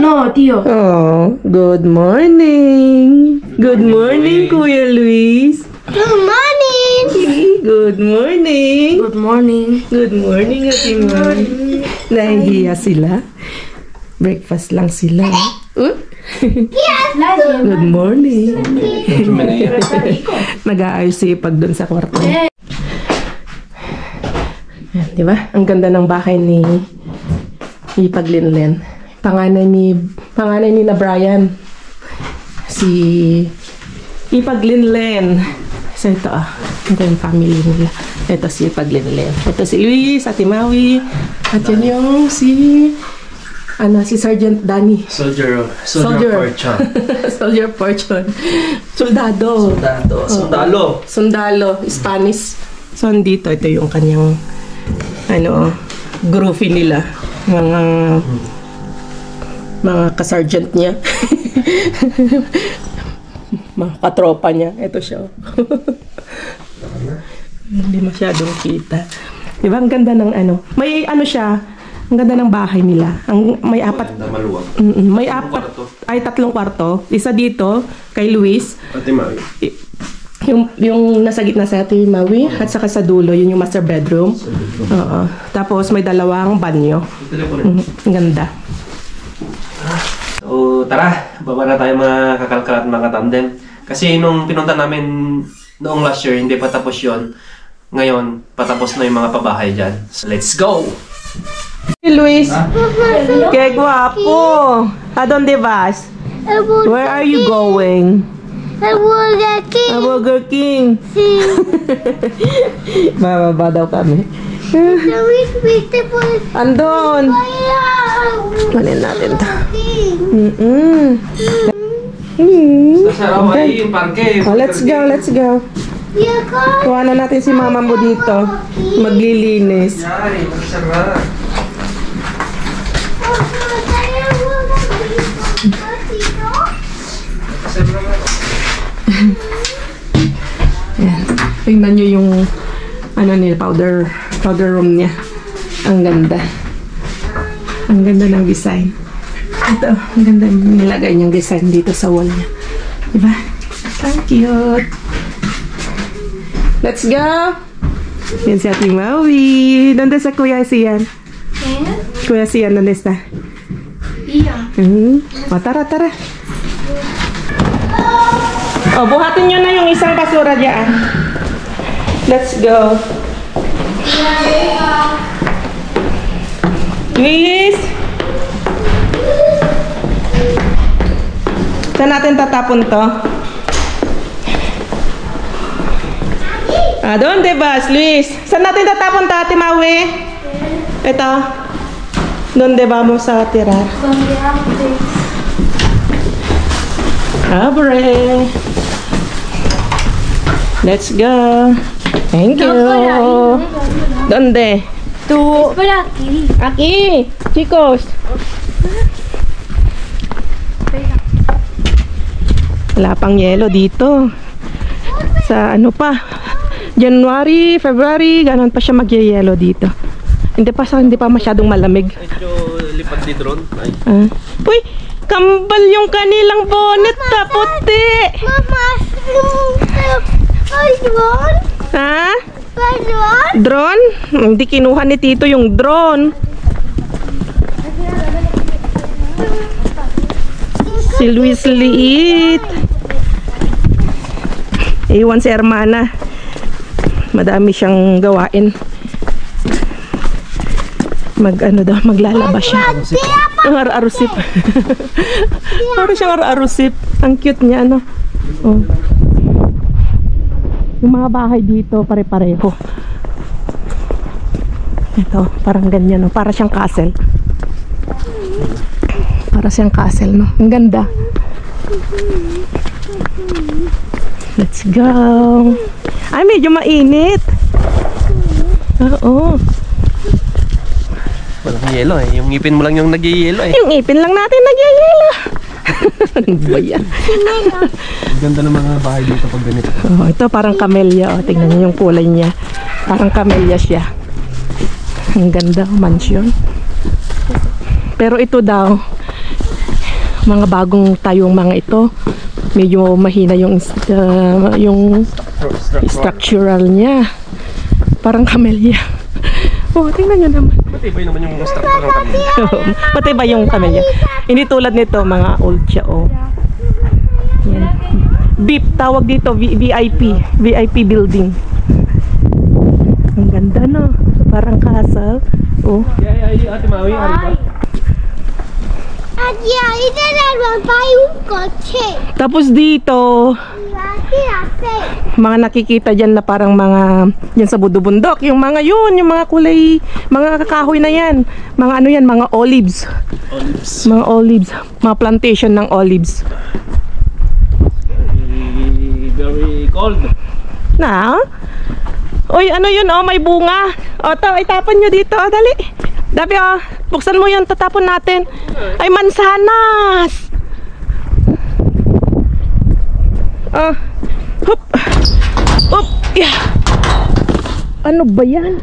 No, tío. Oh, good morning. Good morning, Kuya Luis. Good morning. Good morning. Good morning. Good morning, Ate Mami. Nahihiya sila. Breakfast lang sila. Good morning. Nag-aayos si Ipag doon sa kwarto. Di ba? Ang ganda ng bahay ni Ipag Linlen. Panganay ni na Brian. Si Ipag Linlen. So ito ito yung family nila. Ito si Ipag Linlen. Ito si Luis, Ate Maui. At yan yung si Sergeant Danny. Soldier Fortune. Soldier Fortune. Soldado. Sundalo. Spanish. So andito, ito yung kanyang groupie nila. Mga ka-sergeant niya. Mga katropa niya. Ito siya. Hindi masyadong kita. Diba? Ang ganda ng may siya. Ang ganda ng bahay nila. May apat. May apat. Ay, 3 kwarto. Isa dito, kay Luis. Ate Maui. Yung nasa gitna sa Ate Maui. At saka sa dulo, yun yung master bedroom. Oo. Tapos may 2 banyo. Ang ganda. So, tara. Baba na tayo mga kakalkal at mga tandem. Kasi nung pinunta namin noong last year, hindi pa tapos yun. Ngayon, patapos na yung mga pabahay dyan. So, let's go! Hey Luis, qué guapo. ¿A dónde vas? Where are you going? A Burger King. A Burger King. Sí. Bababa daw kami. Andon. Kunin natin ito. Sasaraw ay yung parke. Oh, let's go. Kuha na natin si mama mo dito. Maglilinis. Yari, magsarap. Ayan. Tingnan nyo yung powder room niya. Ang ganda. Ang ganda ng design. Ito, ang ganda nilagay niyang design dito sa wall niya. Diba? Ang cute. Let's go! Yan si Ate Maui. Nandun sa Kuya Sian. Kuya Sian, nandun sa? Iya. O, tara. O, buhatin nyo na yung isang basura dyan. Let's go. Luis! Saan natin tatapon to? ¿Dónde vas, Luis? Saan natin tatapon to, Ate Maui? Ito. ¿Dónde vamos a tirar? Donde antes. Abre. Let's go. Thank you. ¿Dónde? Tú. Por aquí. Aquí, chicos. Wala pang yelo dito. Sa January, February, ganon pa siya magyayelo dito. Hindi pa masyadong malamig. Medyo lipat si drone. Uy, kambal yung kanilang bonnet, puti. Mama, drone? Ha? Drone? Drone? Hindi kinuha ni Tito yung drone. Si Luis liit. Iwan si Hermana. Madami siyang gawain. Maglalaba siya. Ang ar-arusip. Parang siyang ar-arusip. Ang cute niya, Oh. Yung mga bahay dito, pare-pareho. Ito, parang ganyan, Para siyang castle. Ang ganda. Let's go. Ay, medyo mainit. Oo. Walang yelo Yung ngipin mo lang yung nagyayelo Yung ngipin lang natin nagyayelo. Ano ba yan? Ganda ng mga bahay dito pag ganito. Oh, ito parang camellia. Tingnan niyo yung kulay niya. Parang camellia siya. Ang ganda, mansion. Pero ito daw, mga bagong tayong mga ito. Medyo mahina yung structural niya. Parang camellia. Oh, tingnan nyo naman. Matibay naman yung structure ng camellia. Matibay yung camellia. Hindi tulad nito, mga old siya. Oh. Yan. VIP, tawag dito, VIP. VIP building. Ang ganda, no? Parang castle. Oh. Ate Maui, ano ba? Tapos dito, mga nakikita dyan na parang mga, yan sa bundok, yung mga yun, yung mga kulay, mga kakahoy na yan. Mga ano yan, mga olives. Mga olives. Mga plantation ng olives. Very cold. Na? Uy, ano yun, oh, may bunga. O, itapan nyo dito, dali. Dabi, oh, buksan mo yun, tatapon natin. Ay, mansanas! Hup! Hup! Yeah. Ano ba yan?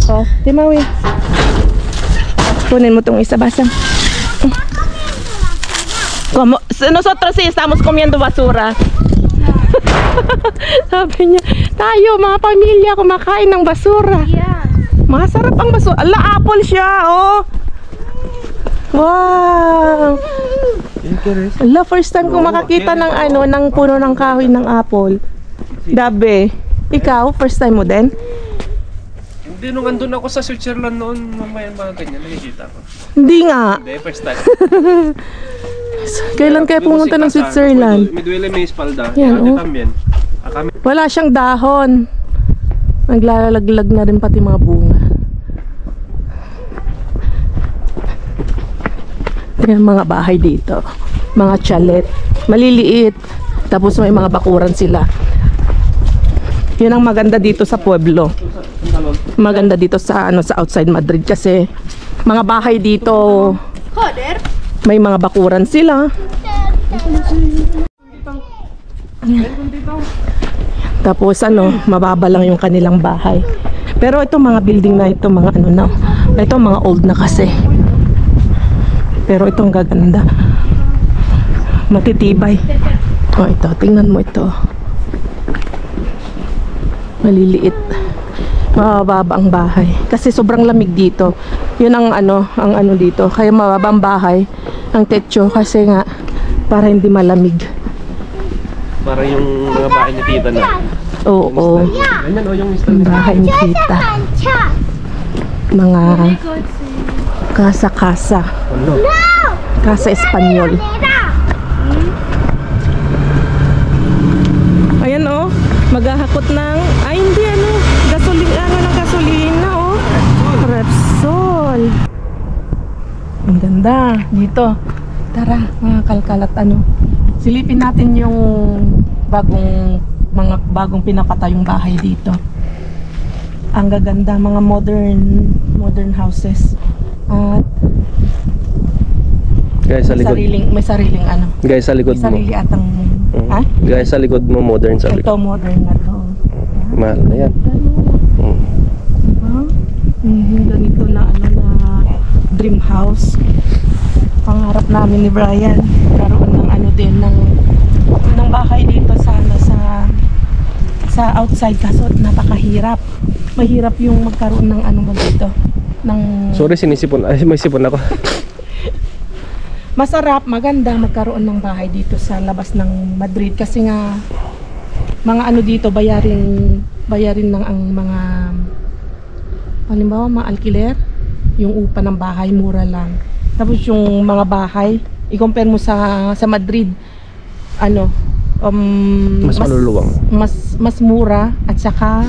Oh, Timawi. Kunin mo tong isa, basang. Nosotros sí estamos comiendo basura. Sabi niya, tayo mga pamilya kumakain ng basura. Yeah. Masarap ang basura. Ala, apple siya, oh. Wow. Ala, first time kong makakita ng ano, ng puno ng kahoy ng apple. Dabe, ikaw, first time mo din? Hindi, nung andun ako sa Switzerland noon, mamaya mga ganyan, nakikita ko. Hindi nga. Hindi, first time. Kailan kayo pumunta ng Switzerland? Me duele mi espalda. Yan, oh. También. Wala siyang dahon. Naglalaglag na rin pati mga bunga. Tingnan mga bahay dito. Mga chalet. Maliliit. Tapos may mga bakuran sila. Yun ang maganda dito sa pueblo. Maganda dito sa ano, sa outside Madrid kasi mga bahay dito may mga bakuran sila. Tapos ano, mababa lang yung kanilang bahay. Pero ito mga building na ito, mga ano na. Ito mga old na kasi. Pero itong gaganda. Matitibay. Oh, ito, tingnan mo ito. Maliliit. Mababa ang bahay. Kasi sobrang lamig dito. Yun ang ano dito. Kaya mababa ang bahay, ang techo kasi nga para hindi malamig. Para yung mga bahay ni tita na. Oo. Ganyan, yung style nila. Bahay ni tita. Mga kasa-kasa. Ano? Kasa Espanyol. Ayan, oh. Maghahakot ng, ay hindi, gasolina, oh. Repsol. Ang ganda. Dito. Tara, mga kalkalat, silipin natin yung bagong pinapatayong bahay dito. Ang gaganda, mga modern houses. At guys, sa likod. May sariling Guys, sa likod mo. Sarili atang, ha? Guys, sa likod mo, modern sa likod. Ito, modern na to. Mahal na yan. Diba? Ganito na, na dream house. Pangarap namin ni Brian. Karoon ng din, ng bahay dito sa outside. Kaso napakahirap. Mahirap yung magkaroon ng dito. Sorry, sinisipon. Ay, may sipon ako. Masarap, maganda magkaroon ng bahay dito sa labas ng Madrid kasi nga mga dito bayarin ng ang mga halimbawa mga alkiler, yung upa ng bahay mura lang. Tapos yung mga bahay i-compare mo sa Madrid mas maluluwang. Mas mura at saka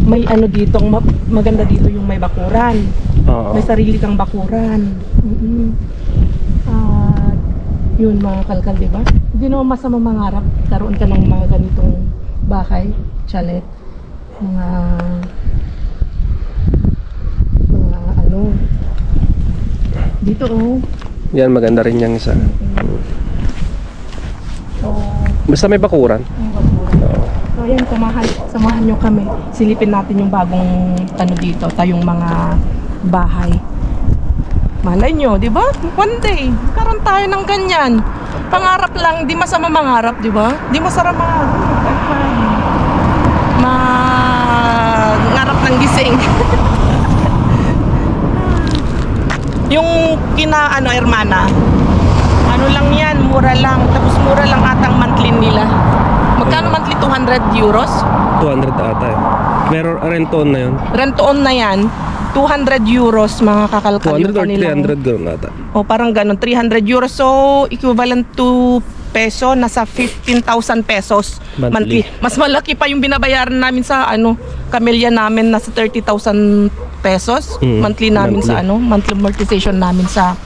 may dito maganda dito yung may bakuran. May sarili kang bakuran. Yun mga kalkal, diba? Hindi naman masama mangarap. Karoon ka ng mga ganitong bahay, chalet, mga dito, oh. Yan, maganda rin yung isa. Basta may bakuran. So ayan, samahan nyo kami. Silipin natin yung bagong dito, tayong mga bahay. Malay nyo, di ba? One day, karoon tayo ng ganyan. Pangarap lang, di masama mangarap, di ba? Di masarap mangarap ng gising. Yung hermana, ano lang yan, mura lang. Tapos mura lang atang monthly nila. Magkano monthly? 200 euros? 200 ata eh. Pero rent-on na yun. Rent-on na yan. 200 euros mga kakalkal. 200 or 300 gano'n ata. O parang gano'n, 300 euros. So, equivalent to peso, nasa 15,000 pesos monthly. Mas malaki pa yung binabayaran namin sa Camellia namin, nasa 30,000 pesos monthly namin sa monthly amortization namin sa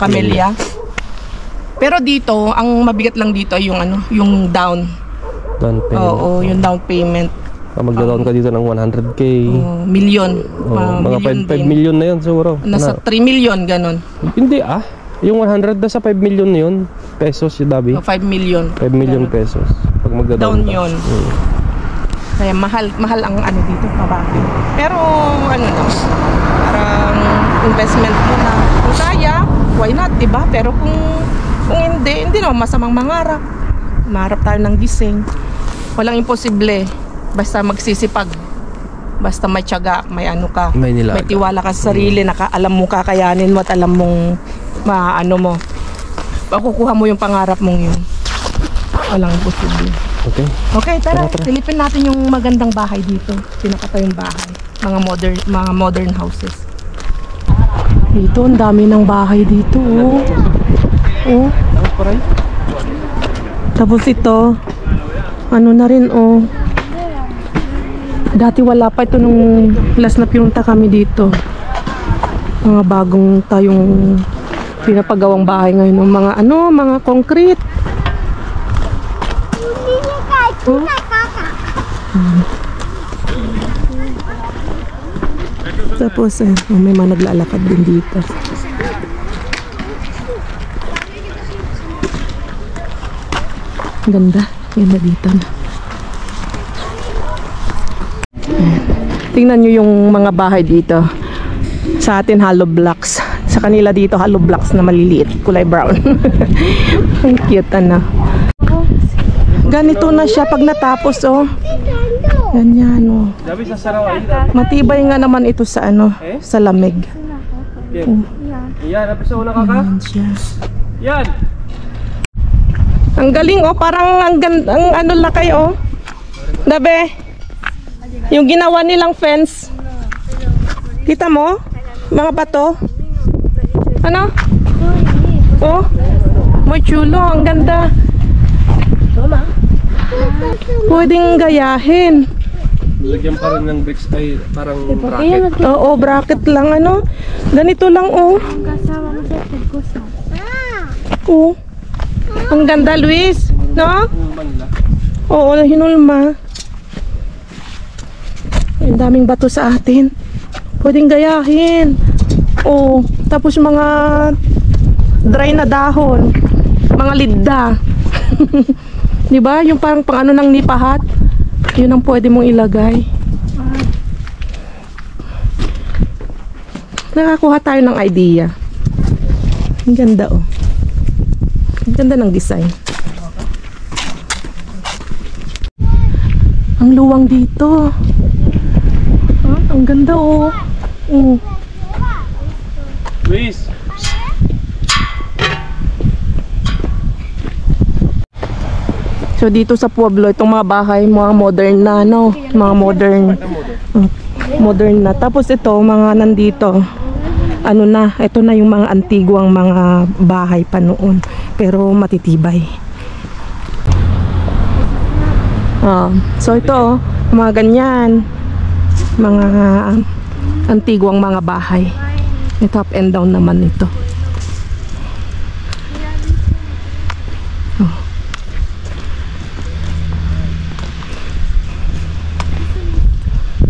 Camellia. Pero dito, ang mabigat lang dito yung yung down payment. Oo, yung down payment. Magda-down ka dito ng 100k. Million. Mga 5 million na yun siguro. Nasa 3 million, ganon. Hindi yung 100 na sa 5 million na yun. Pesos yung Dabi. 5 million. 5 million pesos. Pag magda-down down yun. Kaya mahal ang dito, mabahay. Pero lang, parang investment mo na. Kung kaya, why not, diba? Pero kung hindi naman masamang mangarap. Mangarap tayo ng gising. Walang imposible. Basta magsisipag. Basta may tiyaga, may ka. May tiwala ka sa sarili, alam mo kakayanin mo at alam mong makukuha mo yung pangarap mong yun. Walang imposible. Okay, tara. Silipin natin yung magandang bahay dito. Pinakatayong bahay. Mga modern houses. Dito, ang dami ng bahay dito. Oh. Tapos ito, na rin, Dati wala pa ito nung last na pinunta kami dito. Mga bagong tayong pinapagawang bahay ngayon. Mga concrete. Tapos may mga naglalakad din dito. Ganda. Ganda dito na. Tingnan nyo yung mga bahay dito. Sa atin hollow blocks. Sa kanila dito hollow blocks na maliliit, kulay brown. Ang cute Ganito na siya pag natapos Ganyan Matibay nga naman ito sa sa lamig. Yan, napisa una ka? Yan. Ang galing parang ang lakay Dabe. Yung ginawa nilang fence. Kita mo? Mga bato. Muy chulo, ang ganda. Pwedeng gayahin. Lagyan pa rin ng bricks ay parang bracket. Oo, bracket lang Ganito lang Ang ganda, Luis. No? Oo, hinulma. Ang daming bato sa atin. Pwedeng gayahin. Tapos mga dry na dahon. Mga lidda. Diba? Yung parang ng nipahat. Yun ang pwede mong ilagay. Nakakuha tayo ng idea. Ang ganda Ang ganda ng design. Ang luwang dito. Ang ganda Luis. So dito sa Pueblo, itong mga bahay, mga modern na mga modern na. Tapos ito, mga nandito, ito na yung mga antigwang mga bahay pa noon, pero matitibay. So ito, mga ganyan, mga antigwang mga bahay. Ito up and down naman ito.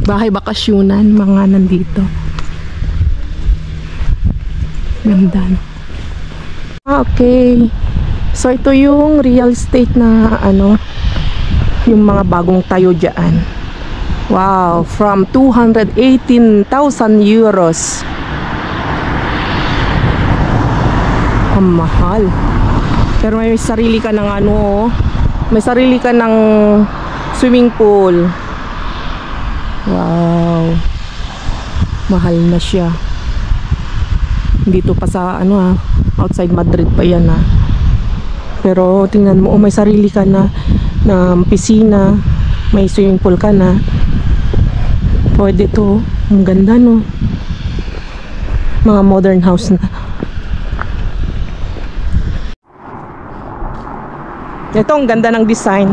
Bahay bakasyunan, mga nandito. Ganda. Okay. So ito yung real estate na yung mga bagong tayo dyan. Wow, from 218,000 euros. Ang mahal. Pero may sarili ka ng ano, may sarili ka ng swimming pool. Wow. Mahal na siya. Dito pa sa ano outside Madrid pa yan Pero tingnan mo, may sarili ka na piscina, may swimming pool ka na. Pwede to. Ang ganda no. Mga modern house na. Ito ang ganda ng design.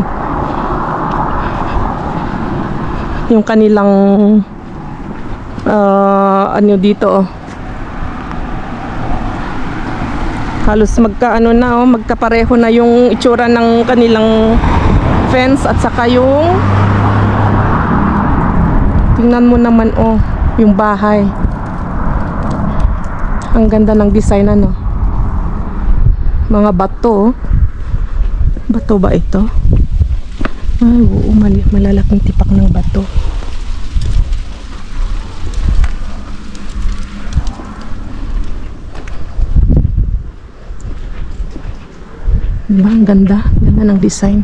Yung kanilang ano dito halos magkapareho na yung itsura ng kanilang fence at saka yung tingnan mo naman yung bahay. Ang ganda ng design mga bato. Bato ba ito? Ay, oo, malalaking tipak ng bato. Diba? Ang ganda. Ganda ng design.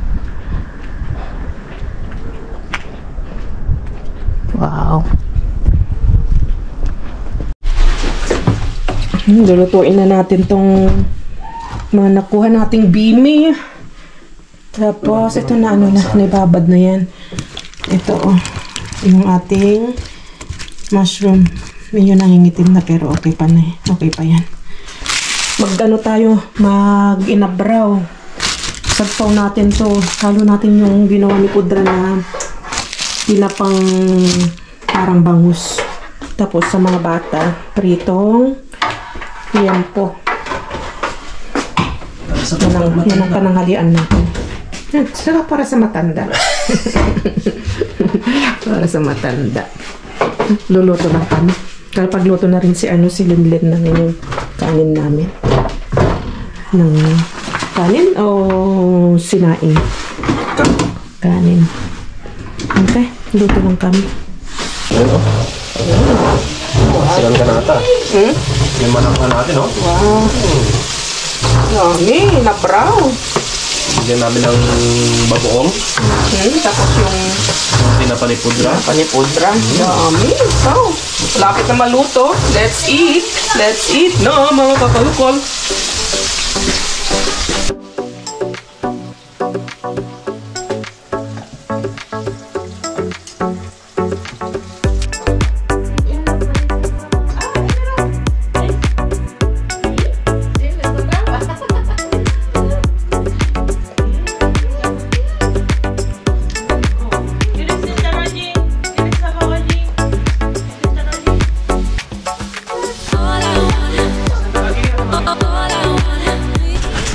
Wow. Lulutuin na natin tong mga nakuha nating bimi. Tapos ito na naibabad na yan. Ito yung ating mushroom. Medyo nangingitim na pero okay pa na okay pa yan. Mag-inabraw. Sagpaw natin to. Halo natin yung ginawa ni Pudra na pinapang parang bangus. Tapos sa mga bata, pritong liempo. Yan ang pananghalian natin. Saka para sa matanda. Para sa matanda. Luluto na kami. Kapag luto na rin si Linlen na yung kanin namin. Ng kanin o sinaing? Kanin. Okay, luto lang kami. Ayun silang ganata. Yung manang natin Wow. Yummy, nabraw. Bigyan namin ng bagoong. Tapos yung pinapanipudra. Yummy. So, lapit na maluto. Let's eat. Let's eat. No, mga kapalukol.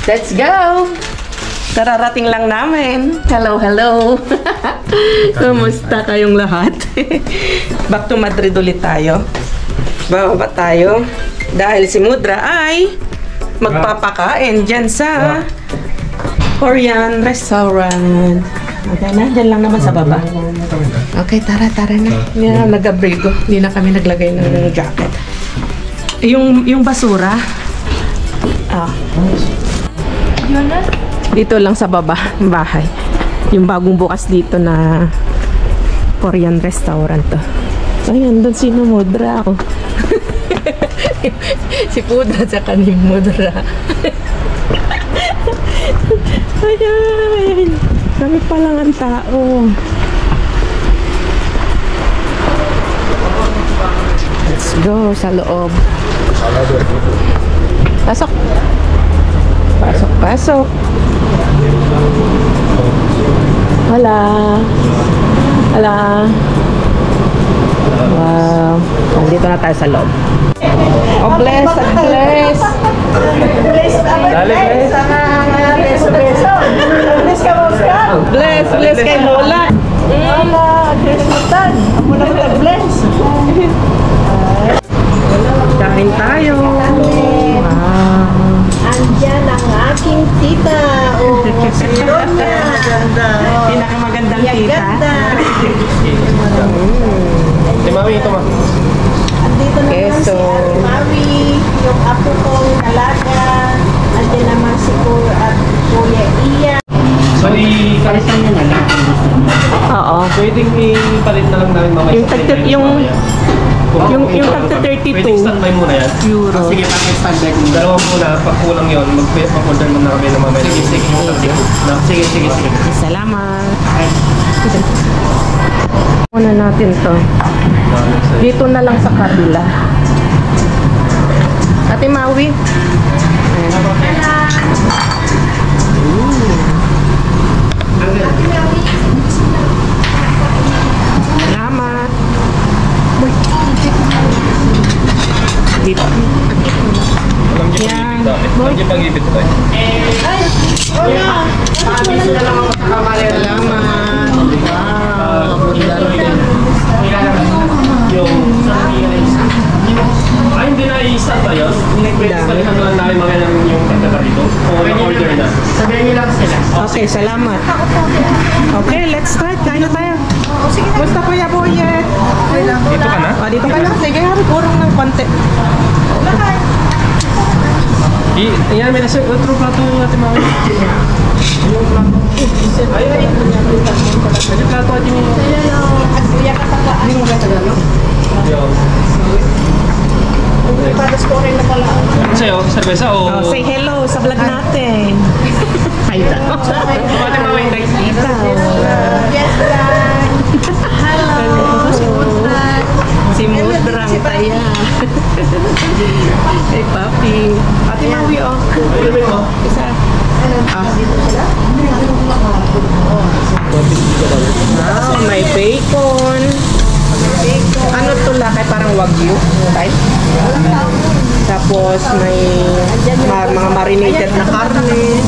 Let's go! Kararating lang namin. Hello, hello! Kumusta kayong lahat? Back to Madrid ulit tayo. Bababa tayo. Dahil si Mudra ay magpapakain dyan sa Korean restaurant. Okay na? Dyan lang naman sa baba. Okay, tara na. Yeah, nag-abrigo. Hindi na kami naglagay ng jacket. Yung basura. Dito lang sa baba, bahay. Yung bagong bukas dito na Korean restaurant to. Ayan, doon si Mudra ako. Si Pudra at saka ni Mudra. Ayan. Kami pa lang ang tao. Let's go sa loob. Pasok. Pasok. Hala. Wow. Nandito na tayo sa loob. Oh, bless. Bless kay Lola. Kain tayo. Andyan ang aking tita. Sino niya? Pinakamagandang tita. Si Mami, ito ma. Andito naman si Ate Maui, yung apo kong dalaga. Pwedeng ipalit na lang namin mamaya. Yung tagta 32 Pwedeng standby muna yan. euro. Sige, pang-standby ko. Dalawa muna, pag kulang yun, mag-order muna kami na mamaya. Sige. Salamat. Muna natin to. Dito na lang sa kabila. Ate Maui. Salamat. Dito. Alam niyo pag-ibig ko eh. Salamat. Ay, hindi na i-start ba yun? Pwede palitan na lang namin mga yung tagtata dito. O order na. Sabihan niyo lang sila. Okay, salamat. Okay, let's start. Kain na tayo. Basta Kuya Boyet. Dito ka na? Dito ka na. Sige, harap urong ng konti. Iyan, may nasa otro plato natin mga. Ay, may plato natin yung. Hindi mo gatagal, no? Ipadas ko rin na pala. Sa'yo, serbesa o? Say hello sa vlog natin. Hi da. Ate Mawin, guys. Yes, guys. Hello. Si Mudrang taya. Hey, papi. Ate Maui, oh. Ayun mo. Isa. Wow, may bacon. Ano to lakay? Parang wagyu type. Tapos may mga marinated na karne.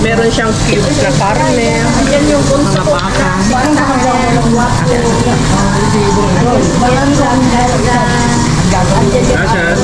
Meron siyang cubes na karne. Mga baka. Gracias.